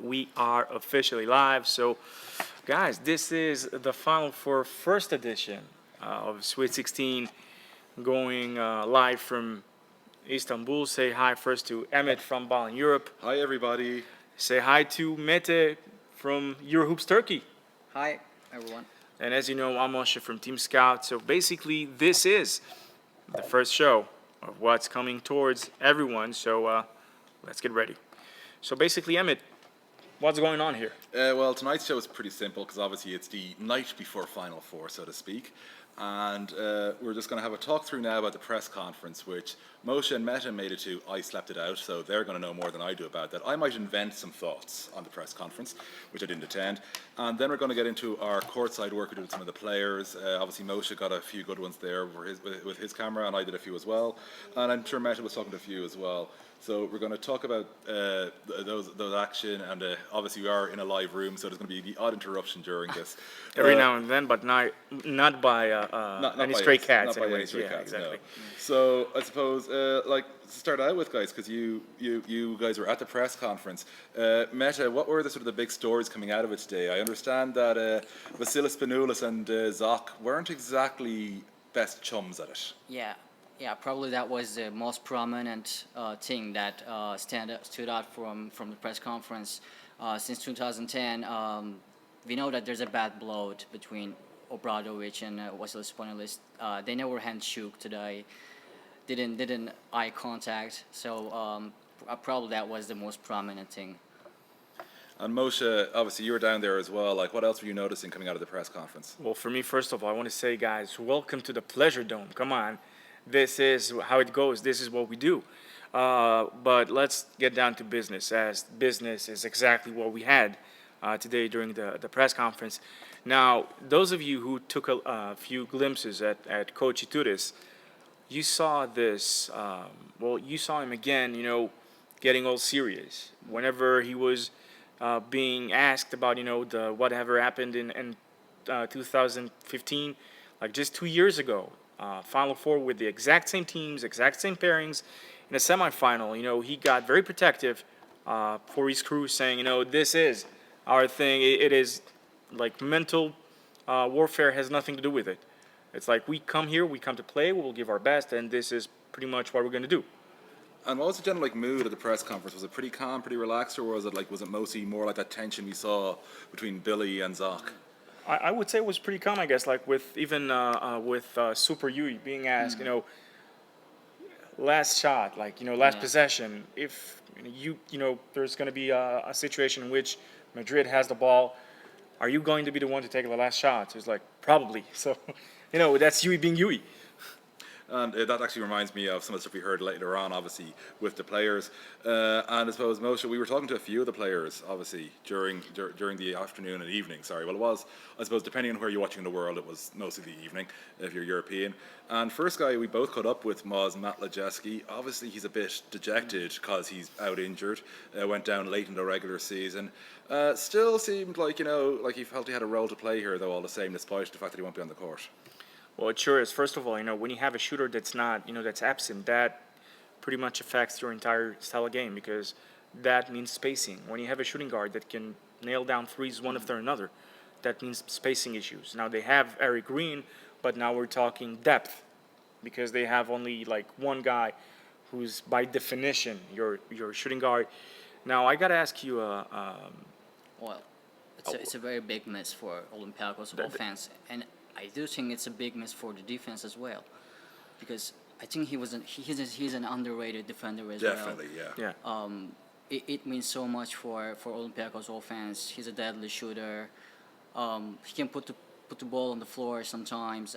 We are officially live. So, guys, this is the Final Four first edition of Sweet 16 going live from Istanbul. Say hi first to Emmett from Ball in Europe. Hi, everybody. Say hi to Mete from Eurohoops Turkey. Hi, everyone. And as you know, I'm Moshe from Team Scout. So basically, this is the first show of what's coming towards everyone. So let's get ready. So basically, Emmett, what's going on here? Well, tonight's show is pretty simple because obviously it's the night before Final Four, so to speak. And we're just going to have a talk through now about the press conference, which Moshe and Meta made it to. I slept it out, so they're going to know more than I do about that. I might invent some thoughts on the press conference, which I didn't attend. And then we're going to get into our courtside work we did with some of the players. Obviously, Moshe got a few good ones there with his camera, and I did a few as well. And I'm sure Meta was talking to a few as well. So we're going to talk about those action, and obviously we are in a live room, so there's going to be the odd interruption during this. Every now and then, but not by any stray cats. Not by any stray cats, exactly. No. So I suppose, to start out with, guys, because you guys were at the press conference. Meta, what were the sort of the big stories coming out of it today? I understand that Vasilis Spanoulis and Zach weren't exactly best chums at it. Yeah, probably that was the most prominent thing that stood out from the press conference. Since 2010, we know that there's a bad blood between Obradovic and Vasilis Spanoulis. They never handshook today. Didn't eye contact. So probably that was the most prominent thing. And Moshe, obviously you were down there as well. Like, what else were you noticing coming out of the press conference? Well, for me, first of all, I want to say, guys, welcome to the Pleasure Dome. Come on. This is how it goes. This is what we do. But let's get down to business, as business is exactly what we had today during the press conference. Now, those of you who took a few glimpses at Coach Ituris, you saw this. You saw him again, getting all serious. Whenever he was being asked about, the whatever happened in 2015, like just 2 years ago. Final Four with the exact same teams, exact same pairings. In a semifinal, he got very protective for his crew, saying, this is our thing. It is like mental warfare has nothing to do with it. It's like we come here, we come to play, we will give our best, and this is pretty much what we're going to do. And what was the general mood of the press conference? Was it pretty calm, pretty relaxed, or was it mostly more like that tension we saw between Billy and Zach? I would say it was pretty calm, I guess, like with Super Yui being asked, last shot, last possession. If there's going to be a situation in which Madrid has the ball, are you going to be the one to take the last shot? So it's like, probably. So, that's Yui being Yui. And that actually reminds me of some of the stuff we heard later on, obviously, with the players. And I suppose, Moshe, we were talking to a few of the players, obviously, during the afternoon and evening. Well, it was, I suppose, depending on where you're watching the world, it was mostly the evening, if you're European. And first guy we both caught up with was Matt Lejeski. Obviously, he's a bit dejected because he's out injured. Went down late in the regular season. Still seemed like he felt he had a role to play here, though, all the same, despite the fact that he won't be on the court. Well, it sure is. First of all, when you have a shooter that's not, that's absent, that pretty much affects your entire style of game because that means spacing. When you have a shooting guard that can nail down threes one after another, that means spacing issues. Now they have Eric Green, but now we're talking depth because they have only like one guy who's by definition your shooting guard. Now I gotta ask you. It's a very big miss for Olympiacos offense, and I do think it's a big miss for the defense as well, because I think he's an underrated defender as Definitely, well. Definitely, yeah. It means so much for Olympiacos offense. He's a deadly shooter. He can put the ball on the floor sometimes.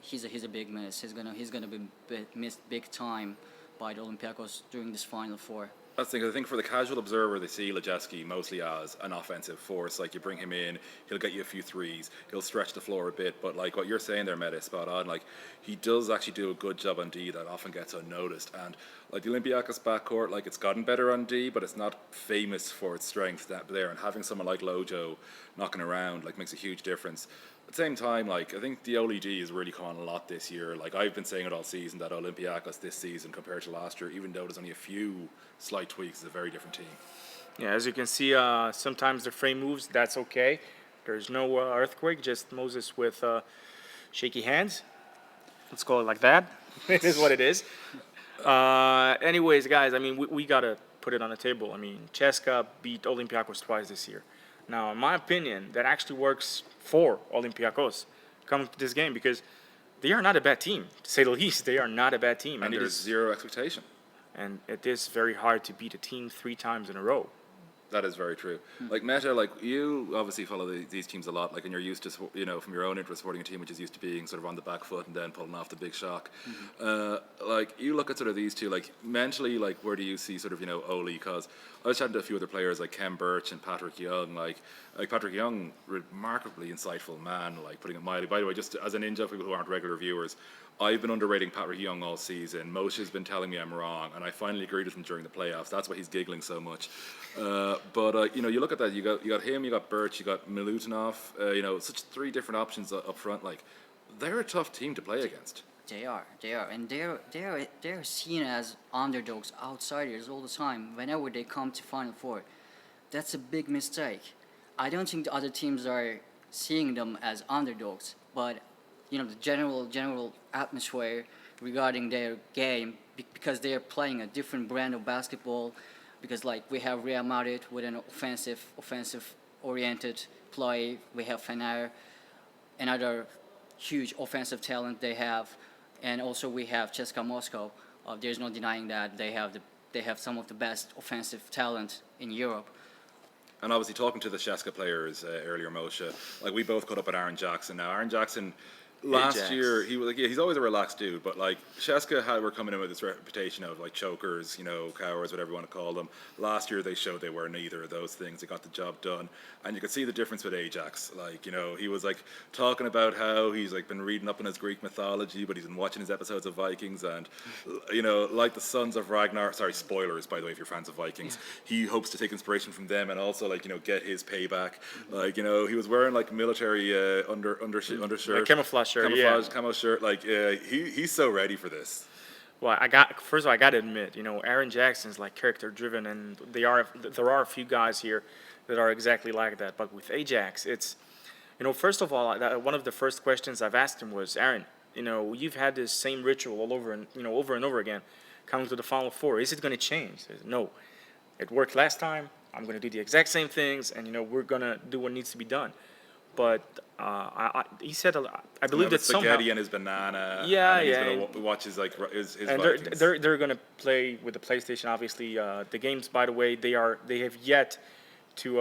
He's a big miss. He's gonna be missed big time by the Olympiacos during this Final Four. I think for the casual observer, they see Lejeski mostly as an offensive force. Like, you bring him in, he'll get you a few threes, he'll stretch the floor a bit. But like what you're saying there, Meta, is spot on. Like, he does actually do a good job on D that often gets unnoticed. And like the Olympiacos backcourt, like, it's gotten better on D, but it's not famous for its strength there. And having someone like Lojo knocking around makes a huge difference. At the same time, I think the OLED is really calling a lot this year. Like, I've been saying it all season that Olympiacos this season compared to last year, even though there's only a few slight tweaks, is a very different team. Yeah, as you can see, sometimes the frame moves. That's okay. There's no earthquake, just Moses with shaky hands. Let's call it like that. It is what it is. Anyways, guys, I mean, we got to put it on the table. I mean, Cheska beat Olympiacos twice this year. Now, in my opinion, that actually works for Olympiacos coming to this game because they are not a bad team, to say the least. They are not a bad team. And there's zero expectation. And it is very hard to beat a team 3 times in a row. That is very true. Like Meta, like you obviously follow these teams a lot, like, and you're used to, from your own interest supporting a team which is used to being sort of on the back foot and then pulling off the big shock. Like you look at sort of these two, like mentally, like where do you see sort of Oli? Because I was chatting to a few other players like Ken Birch and Patrick Young. Like Patrick Young, remarkably insightful man. Like putting it mildly. By the way, just as a ninja for people who aren't regular viewers, I've been underrating Patrick Young all season. Moshe's been telling me I'm wrong, and I finally agreed with him during the playoffs. That's why he's giggling so much. But you look at that. You got him. You got Birch. You got Milutinov. Such 3 different options up front. Like they're a tough team to play against. They are, and they're seen as underdogs, outsiders all the time. Whenever they come to Final Four, that's a big mistake. I don't think the other teams are seeing them as underdogs, but the general atmosphere regarding their game because they are playing a different brand of basketball. Because like we have Real Madrid with an offensive oriented play, we have Fener, another huge offensive talent they have, and also we have CSKA Moscow. There's no denying that they have some of the best offensive talent in Europe. And obviously, talking to the Sheska players earlier, Moshe, like we both caught up at Aaron Jackson. Now, Aaron Jackson, last year, he was like, he's always a relaxed dude, but like Sheska were coming in with this reputation of like chokers, cowards, whatever you want to call them. Last year, they showed they were neither of those things. They got the job done, and you could see the difference with Ajax. Like, he was like talking about how he's like been reading up on his Greek mythology, but he's been watching his episodes of Vikings, and like the sons of Ragnar. Sorry, spoilers by the way, if you're fans of Vikings. He hopes to take inspiration from them, and also like get his payback. Like he was wearing like military undershirt, Like camouflage shirt, camo shirt. Like he's so ready for this. Well, first of all, I got to admit, Aaron Jackson's like character driven, and there are a few guys here that are exactly like that. But with Ajax, it's, first of all, one of the first questions I've asked him was, Aaron, you've had this same ritual all over and over and over again, coming to the Final Four. Is it going to change? He says, no, it worked last time. I'm going to do the exact same things, and we're going to do what needs to be done. But he said, I believe that somehow spaghetti and his banana. Yeah, and yeah. He's gonna watch his his and Vikings. they're gonna play with the PlayStation. Obviously, the games, by the way, they have yet to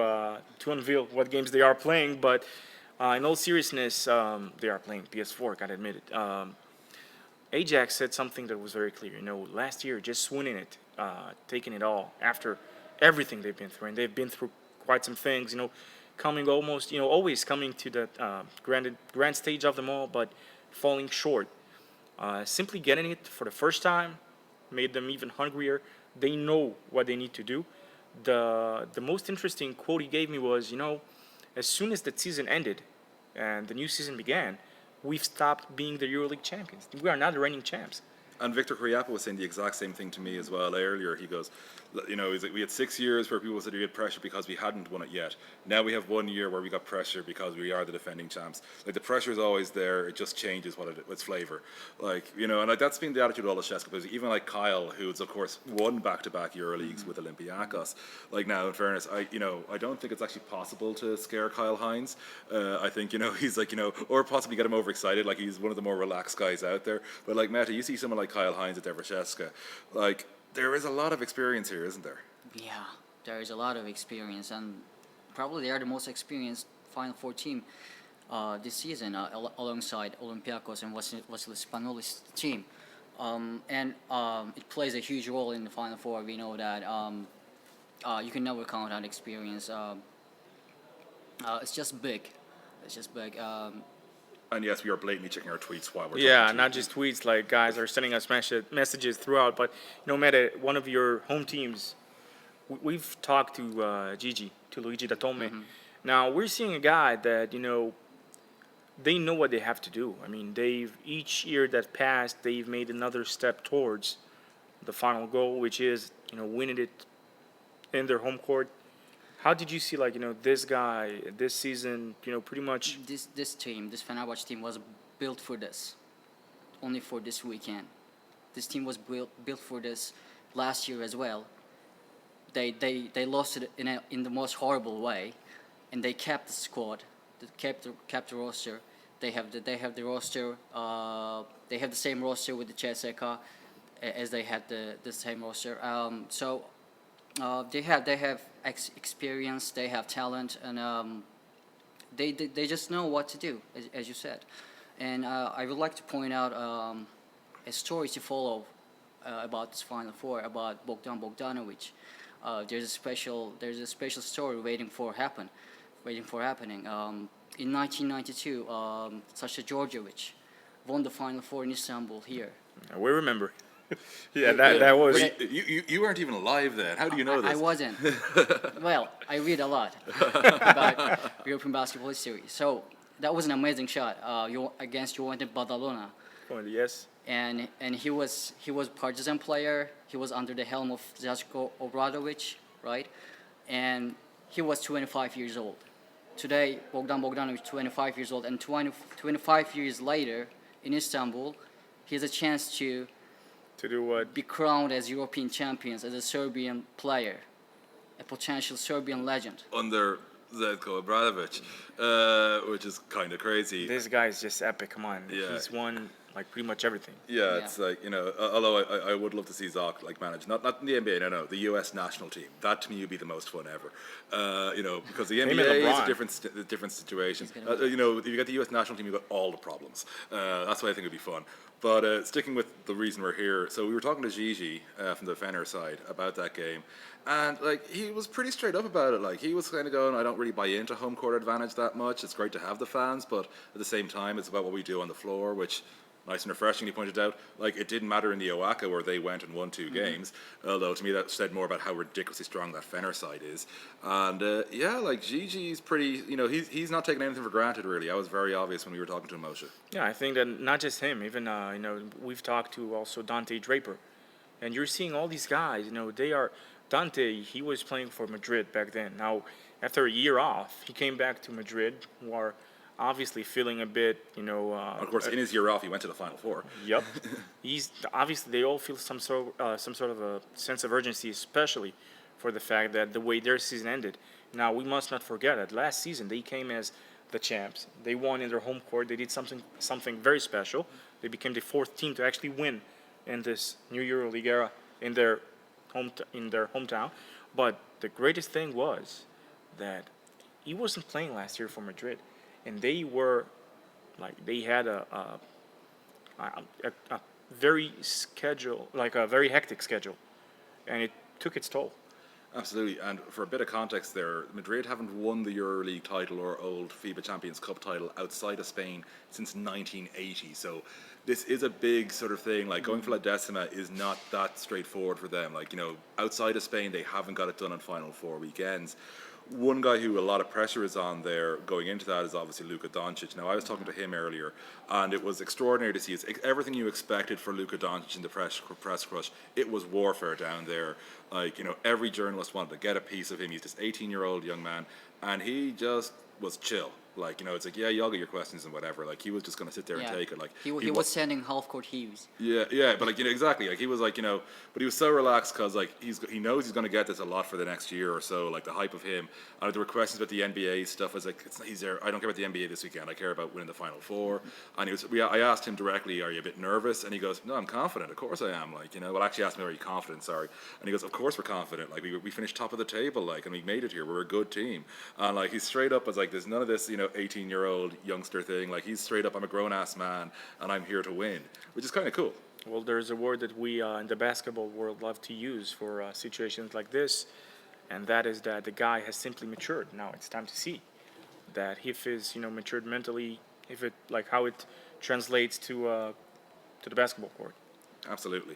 unveil what games they are playing. But in all seriousness, they are playing PS4. Gotta admit it. Ajax said something that was very clear. Last year, just winning it, taking it all after everything they've been through, and they've been through quite some things. Coming almost, always coming to the grand stage of them all, but falling short. Simply getting it for the first time made them even hungrier. They know what they need to do. The most interesting quote he gave me was, as soon as the season ended and the new season began, we've stopped being the Euroleague champions. We are not the reigning champs. And Victor Kriapa was saying the exact same thing to me as well earlier. He goes, he's like, we had 6 years where people said we had pressure because we hadn't won it yet. Now we have 1 year where we got pressure because we are the defending champs. Like the pressure is always there. It just changes its flavor. Like, and like that's been the attitude of all the Sheska players. Even like Kyle, who's of course won back-to-back Euroleagues with Olympiacos. Like now, in fairness, I don't think it's actually possible to scare Kyle Hines. I think, he's like, or possibly get him overexcited. Like he's one of the more relaxed guys out there. But like Meta, you see someone like Kyle Hines at Denver Sheska, like there is a lot of experience here, isn't there? Yeah, there is a lot of experience, and probably they are the most experienced Final Four team this season, alongside Olympiacos and Vassilis Spanoulis' team. It plays a huge role in the Final Four. We know that you can never count on experience. It's just big. It's just big. And yes, we are blatantly checking our tweets while we're Yeah, not just tweets. Like guys are sending us messages throughout. But Meta, one of your home teams, we've talked to Gigi, to Luigi Datome. Mm-hmm. Now we're seeing a guy that they know what they have to do. I mean, each year that passed, they've made another step towards the final goal, which is winning it in their home court How did you see, like, this guy this season, pretty much? This Fenerbahce team was built for this, only for this weekend. This team was built for this last year as well. They lost it in the most horrible way, and they kept the squad, kept the roster. They have the roster. They have the same roster with the CSKA as they had the same roster. They have experience. They have talent, and they just know what to do, as you said. And I would like to point out a story to follow about this Final Four about Bogdan Bogdanovic. There's a special story waiting for happening. In 1992, Sasha Djordjevic won the Final Four in Istanbul here. We remember. Yeah, that was. You weren't even alive then. How do you know this? I wasn't. Well, I read a lot about European basketball history. So that was an amazing shot against Juventus Badalona. Oh, yes. And he was Partizan player. He was under the helm of Zlatko Obradovic, right? And he was 25 years old. Today, Bogdan Bogdanovic, 25 years old, and 25 years later in Istanbul, he has a chance to do what? be crowned as European champions as a Serbian player, a potential Serbian legend. Under Zlatko Obradovic, which is kind of crazy. This guy is just epic. Come on, Yeah. He's won like pretty much everything. Yeah, it's like, although I would love to see Zoc manage, not in the NBA, no, the US national team. That to me would be the most fun ever. Because the and NBA is LeBron. a different situation. If you get the US national team, you've got all the problems. That's why I think it'd be fun. But sticking with the reason we're here, so we were talking to Gigi from the Fener side about that game, and like he was pretty straight up about it. Like he was kind of going, I don't really buy into home court advantage that much. It's great to have the fans, but at the same time, it's about what we do on the floor, which nice and refreshing. He pointed out, like it didn't matter in the Oaxaca where they went and won 2 games. Although to me that said more about how ridiculously strong that Fener side is. And like Gigi's pretty. He's not taking anything for granted really. That was very obvious when we were talking to him, Moshe. Yeah, I think that not just him. Even we've talked to also Dante Draper, and you're seeing all these guys. They are Dante. He was playing for Madrid back then. Now after a year off, he came back to Madrid, who are obviously feeling a bit, Of course, in his year off, he went to the Final Four. Yep. He's obviously they all feel some sort of a sense of urgency, especially for the fact that the way their season ended. Now we must not forget that last season they came as the champs. They won in their home court. They did something very special. They became the 4th team to actually win in this new Euroleague era in their hometown. But the greatest thing was that he wasn't playing last year for Madrid. And they were, they had a very very hectic schedule, and it took its toll. Absolutely, and for a bit of context there, Madrid haven't won the EuroLeague title or old FIBA Champions Cup title outside of Spain since 1980, so this is a big sort of thing. Like going for La Decima is not that straightforward for them. Outside of Spain, they haven't got it done on Final Four weekends. One guy who a lot of pressure is on there going into that is obviously Luka Doncic. Now, I was talking to him earlier, and it was extraordinary to see. It's everything you expected for Luka Doncic in the press crush. It was warfare down there. Every journalist wanted to get a piece of him. He's this 18-year-old young man, and he just was chill. It's like, yeah, y'all get your questions and whatever. He was just going to sit there and take it. He was sending half-court heaves. Yeah, but exactly. He was but he was so relaxed because he knows he's going to get this a lot for the next year or so. The hype of him. There were questions about the NBA stuff. I was like, he's there. I don't care about the NBA this weekend. I care about winning the Final Four. And I asked him directly, are you a bit nervous? And he goes, no, I'm confident. Of course I am. Well, actually asked me, are you confident? Sorry. And he goes, of course we're confident. We finished top of the table. And we made it here. We're a good team. And he's straight up as there's none of this 18-year-old youngster thing. He's straight up, I'm a grown-ass man and I'm here to win, which is kind of cool. Well, there's a word that we in the basketball world love to use for situations like this, and that is that the guy has simply matured. Now it's time to see that if he's matured mentally, if it how it translates to the basketball court. Absolutely.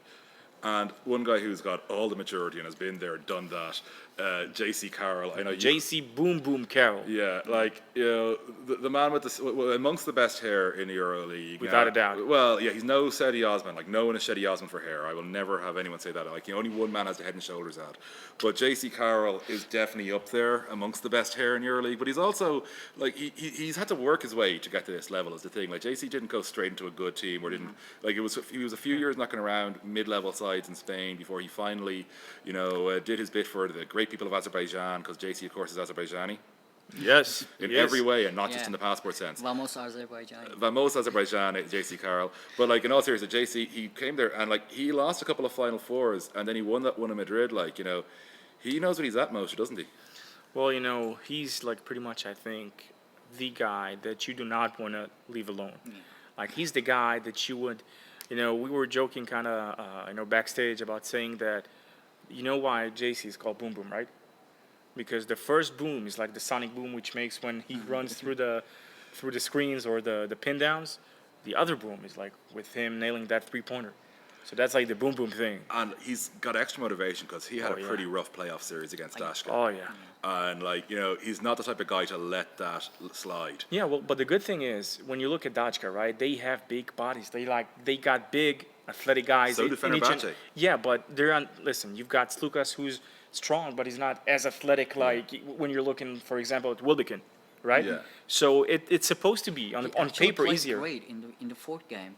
And one guy who's got all the maturity and has been there, done that, J.C. Carroll. I know JC Boom Boom Carroll. Yeah, like, the man with amongst the best hair in the EuroLeague. Without a doubt. Well, yeah, he's no Shetty Osman. Like, no one is Shetty Osman for hair. I will never have anyone say that. Like, only one man has the head and shoulders at. But J.C. Carroll is definitely up there amongst the best hair in EuroLeague. But he's also, like, he's had to work his way to get to this level is the thing. Like, J.C. didn't go straight into a good team or didn't, like, he was a few years knocking around mid-level sides in Spain before he finally, did his bit for the great people of Azerbaijan, because JC, of course, is Azerbaijani Yes. in yes. every way and not just Yeah. in the passport sense. Vamos Azerbaijan. Vamos Azerbaijan, JC Carroll. But like in all seriousness, JC, he came there and like he lost a couple of Final Fours and then he won that one in Madrid. Like, he knows what he's at, Moshe, doesn't he? Well, he's like pretty much, I think, the guy that you do not want to leave alone. Like, he's the guy that you would, we were joking kind of, backstage about saying that, why JC is called Boom Boom, right? Because the first boom is like the sonic boom, which makes when he runs through the screens or the pin downs. The other boom is like with him nailing that 3-pointer. So that's like the boom boom thing. And he's got extra motivation because he had Oh, a yeah. pretty rough playoff series against Dashka. Oh yeah. And like, he's not the type of guy to let that slide. Yeah, well, but the good thing is when you look at Dachka, right? They have big bodies. They got big, athletic guys. So in do each Fenerbahce. Yeah, but they're on. Listen, you've got Slukas, who's strong, but he's not as athletic like when you're looking, for example, at Wildekin, right? Yeah. So it's supposed to be on He on actually paper played easier. great in the fourth game.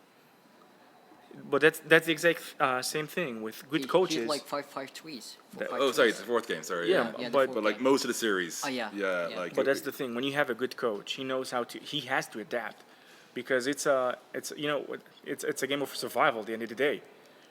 But that's the exact same thing with good He coaches. hit like 5 threes. Oh, sorry, it's the fourth game. Sorry. Yeah, Yeah, the but fourth But like game. most of the series. Oh, yeah. Yeah, Yeah. like. But that's the thing. When you have a good coach, he knows how to. He has to adapt, because it's a game of survival at the end of the day.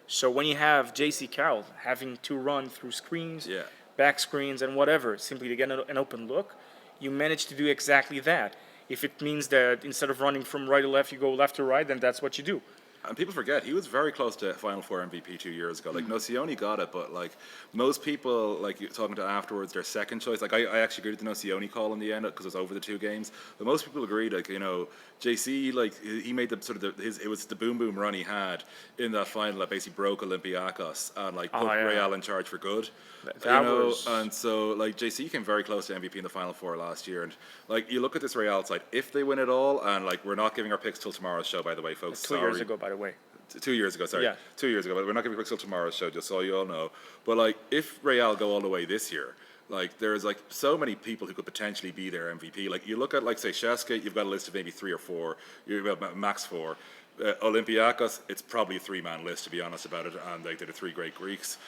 So when you have J.C. Carroll having to run through screens, Yeah. back screens, and whatever, simply to get an open look, you manage to do exactly that. If it means that instead of running from right to left, you go left to right, then that's what you do. And people forget he was very close to Final Four MVP 2 years ago. Like Nocioni got it, but like most people, like you're talking to afterwards, their second choice. Like I actually agreed with the Nocioni call in the end because it was over the 2 games. But most people agreed, like JC, like he made the sort of it was the boom boom run he had in that final that basically broke Olympiacos and like put yeah. Real in charge for good. That was- And so like JC came very close to MVP in the Final Four last year. And like you look at this Real side, if they win it all, and like we're not giving our picks till tomorrow's show, by the way, folks. 2 years Sorry. ago, by the way. 2 years ago, sorry. Yeah. 2 years ago, but we're not going to be quick till tomorrow's show, just so you all know. But like, if Real go all the way this year, like there's like so many people who could potentially be their MVP. Like you look at like say Sheska, you've got a list of maybe 3 or 4. You've got max 4. Olympiacos, it's probably a 3-man list to be honest about it, and like they're the 3 great Greeks.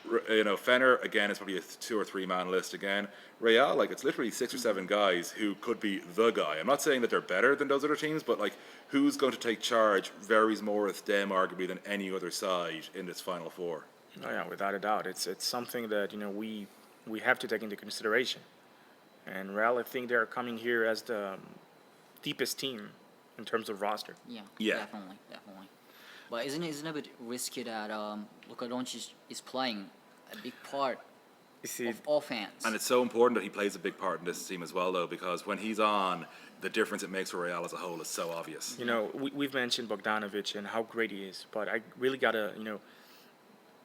Fener again is probably a 2 or 3-man list again. Real, like it's literally 6 or 7 guys who could be the guy. I'm not saying that they're better than those other teams, but like who's going to take charge varies more with them arguably than any other side in this Final Four. Oh yeah, without a doubt, it's something that we have to take into consideration. And Real, I think they're coming here as the deepest team in terms of roster. Yeah, Yeah. definitely. But isn't it a bit risky that Luka Doncic is playing a big part You see, of offense? And it's so important that he plays a big part in this team as well, though, because when he's on, the difference it makes for Real as a whole is so obvious. we've mentioned Bogdanovic and how great he is, but I really gotta,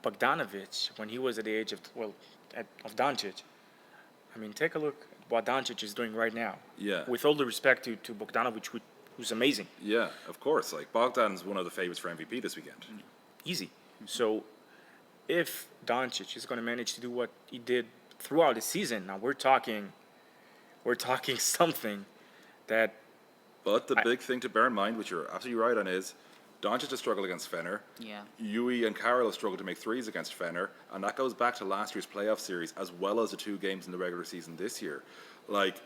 Bogdanovic, when he was at the age of Doncic, I mean, take a look at what Doncic is doing right now. Yeah. With all the respect to Bogdanovic, who's amazing, Yeah, of course. Like Bogdan's one of the favorites for MVP this weekend. easy. So, if Doncic is going to manage to do what he did throughout the season, now we're talking something that But the big thing to bear in mind, which you're absolutely right on, is Doncic has struggled against Fener. Yeah. Yui and Carroll have struggled to make threes against Fener, and that goes back to last year's playoff series as well as the 2 games in the regular season this year. Like,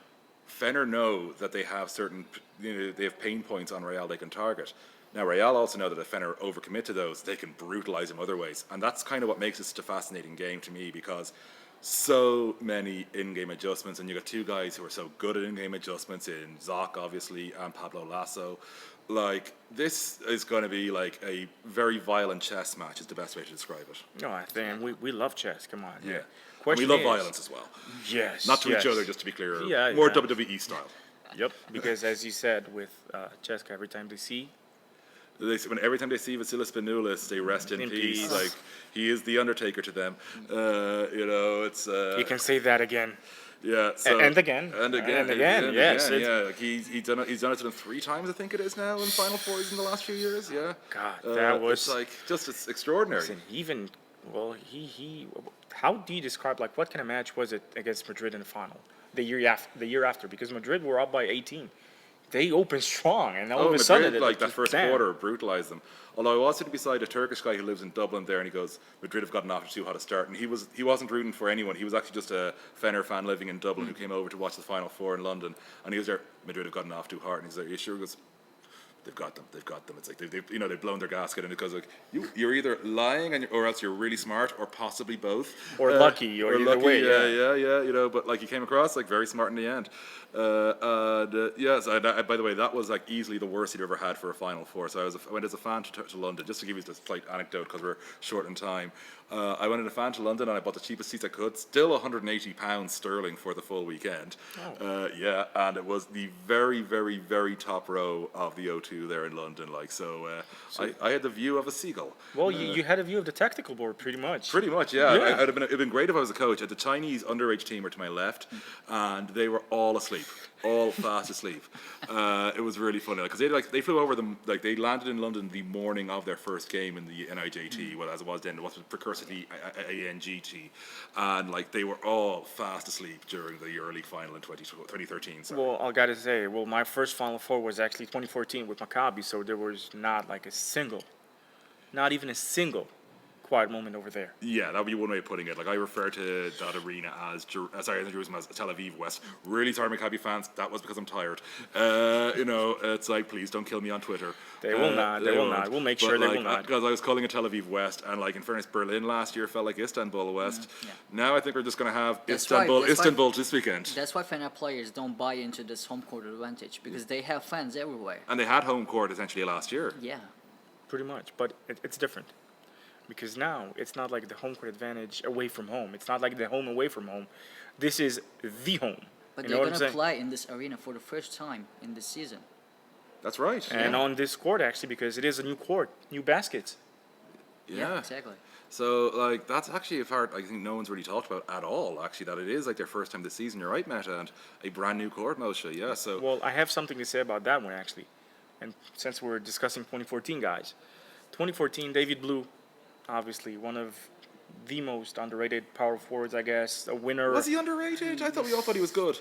Fener know that they have certain, they have pain points on Real they can target. Now, Real also know that if Fener overcommit to those, they can brutalize them other ways. And that's kind of what makes it such a fascinating game to me, because so many in-game adjustments, and you got 2 guys who are so good at in-game adjustments in Zoc, obviously, and Pablo Lasso. Like, this is going to be like a very violent chess match is the best way to describe it. no, I think we love chess. Come on. Yeah. And we Question love is- violence as well. Yes. Not to yes. each other, just to be clear. Yeah, More yeah. WWE style. Yep. Because as you said with Cheska, every time they see Every time they see Vasilis Spanoulis, they rest in In peace. peace. Like he is the Undertaker to them. It's You can say that again. yeah. So, and again. and again, And again, yes, again, it's- yeah. Like he's done it to them 3 times, I think it is now in Final Fours in the last few years. Yeah. God, that was- It's like it's extraordinary. Listen, even well, he. How do you describe like what kind of match was it against Madrid in the final? The year after, because Madrid were up by 18. They opened strong, and all of a Madrid, sudden, it like that just- first damn. quarter, brutalized them. Although I was sitting beside a Turkish guy who lives in Dublin there, and he goes, "Madrid have gotten off to too hot a start." And he wasn't rooting for anyone. He was actually just a Fenner fan living in Dublin who came over to watch the Final Four in London, and he was there. Madrid have gotten off too hard, and he's like, "Are you sure?" He goes, "They've got them. They've got them." It's like they've blown their gasket, and it goes like you're either lying or else you're really smart, or possibly both, Or lucky, or either way, yeah. But like he came across like very smart in the end. Yes, by the way, that was like easily the worst he'd ever had for a Final Four. So I went as a fan to London, just to give you this slight anecdote because we're short in time. I went as a fan to London and I bought the cheapest seats I could, still £180 sterling for the full weekend. Yeah, and it was the very, very, very top row of the O2 there in London. Like so, I had the view of a seagull. Well, you had a view of the tactical board, pretty much. Pretty much, yeah. Yeah. It'd been great if I was a coach. The Chinese underage team were to my left, and they were all asleep, all fast asleep. It was really funny because they flew over them, like they landed in London the morning of their first game in the NIJT, well as it was then, it was precursor to the ANGT, and like they were all fast asleep during the Euroleague final in 2013. Sorry. Well, I gotta say, my first Final Four was actually 2014 with Maccabi, so there was not like not even a single quiet moment over there. Yeah, that would be one way of putting it. Like I refer to that arena as Jerusalem as Tel Aviv West. Really sorry, Maccabi fans. That was because I'm tired. It's like please don't kill me on Twitter. They will not. They will not. We'll make sure they will not. Because I was calling it Tel Aviv West, and like in fairness, Berlin last year felt like Istanbul West. Now I think we're just going to have That's right, Istanbul, that's Istanbul this weekend. That's why Fener players don't buy into this home court advantage because they have fans everywhere. And they had home court essentially last year. Yeah. Pretty much, but it's different. Because now it's not like the home court advantage away from home. It's not like the home away from home. This is the home. But You know they're what going I'm to saying? play in this arena for the first time in this season. That's right. And on this court, actually, because it is a new court, new baskets. Yeah. Exactly. So, like, that's actually a part I think no one's really talked about at all, actually, that it is, like, their first time this season. You're right, Meta, and a brand new court, Moshe, yeah, so... Well, I have something to say about that one, actually. And since we're discussing 2014, guys. 2014, David Blue, obviously, one of the most underrated power forwards, I guess. A winner. Was he underrated? I thought we all thought he was good.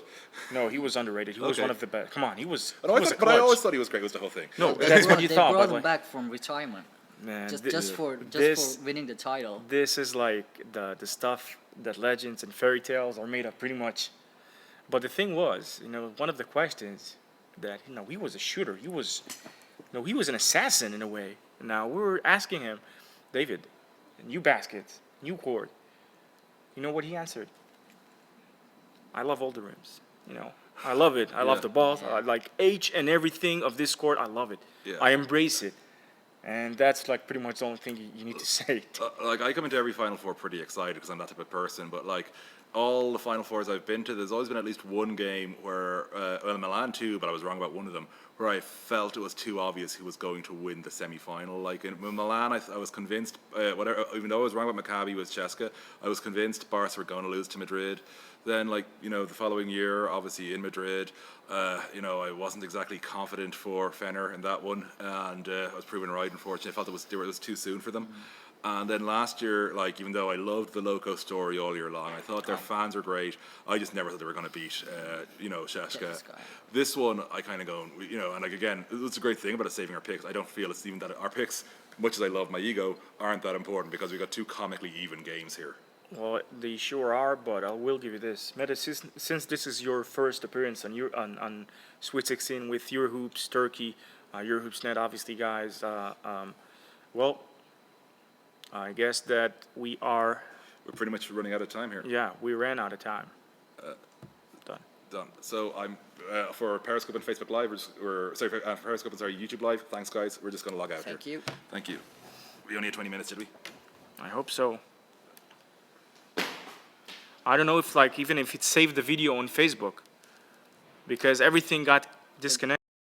No, he was underrated. He was Okay. one of the best. Come on, he was. But he was a I always clutch. thought he was great, was the whole thing. No, They that's what brought- you they thought, brought by the him way. back from retirement Man, just for this, winning the title. This is like the stuff that legends and fairy tales are made of, pretty much. But the thing was, one of the questions that he was a shooter. He was an assassin in a way. Now we were asking him, David, new baskets, new court. You know what he answered? I love all the rims. I love it. I love Yeah. the balls. I like each and everything of this court. I love it. Yeah. I embrace it. And that's like pretty much the only thing you need to say. Like, I come into every Final Four pretty excited because I'm that type of person, but, like, all the Final Fours I've been to, there's always been at least one game where, Milan too, but I was wrong about one of them, where I felt it was too obvious who was going to win the semi-final. Like in Milan, I was convinced, even though I was wrong about Maccabi with Cesca, I was convinced Barca were going to lose to Madrid. Then, the following year, obviously in Madrid, I wasn't exactly confident for Fener in that one, and I was proven right, unfortunately. I felt it was too soon for them. And then last year, even though I loved the Loco story all year long, I thought their fans were great. I just never thought they were going to beat, Cesca. Cesca. This one, I kind of go, and again, it's a great thing about us saving our picks. I don't feel it's even that our picks, much as I love my ego, aren't that important because we've got two comically even games here. Well, they sure are, but I will give you this. Meta, since this is your first appearance on Sweet 16 with Eurohoops Turkey, Eurohoops.net, obviously, guys, I guess that we're pretty much running out of time here. Yeah, we ran out of time. Done. So I'm for Periscope and Facebook Live. For Periscope and YouTube Live. Thanks, guys. We're just going to log out Thank here. you. Thank you. We only had 20 minutes, did we? I hope so. I don't know if even if it saved the video on Facebook, because everything got disconnected.